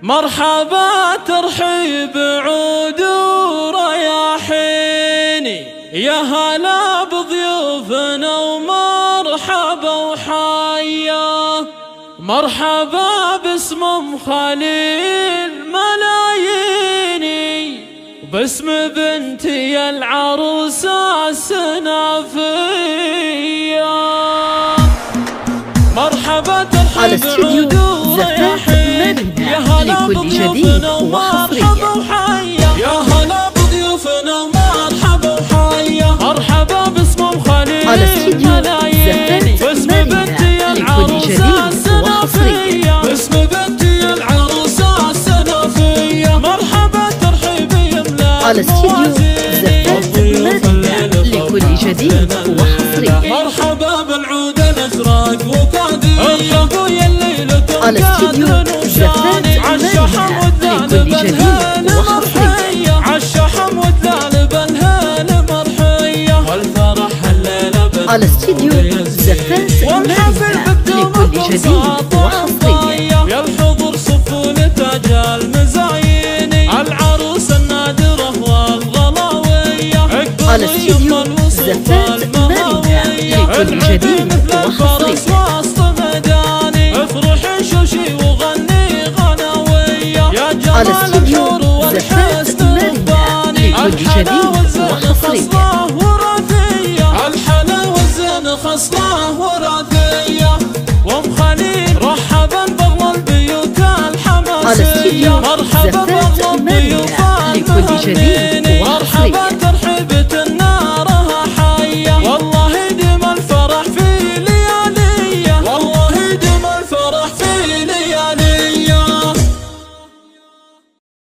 مرحبا ترحيب عود ورياحيني، يا هلا بضيوفنا ومرحبا وحيا. مرحبا باسم خليل ملاييني، وباسم بنتي العروسة السنافية. مرحبا ترحيب عود ورياحيني، يا هلا بضيوفنا ومرحبا وحيا. يا هلا بضيوفنا ومرحبا وحيا. مرحبا باسم خليل ملاييني، باسم بنتي العروسة السنافية، باسم بنتي العروسة السنافية. مرحبا ترحيبي يملا على استديو زفاف مدينة لكل جديد وحصري. مرحبا بالعود الازرق وقادية، ابويا الليل على استديو زفاف عالشحم والذال بالهال مرحية، عالشحم والذال بالهال مرحية. والفرح الليلة على استديو زفاف مدينة لكل جديد وحصري. يا الحضور صفوا لتاج المزاييني، العروس النادرة والغلاوية. على استديو زفاف مدينة لكل جديد وحصري. افرحي شوشي وغني غناوية، يا جمال الحور والحسن الرباني. الحلا والزين خصله وراثية، الحلا والزين خصله وراثية. وام خليل رحبا بأغلى البيوت الحماسية، مرحبا بأغلى الضيوف لكل جديد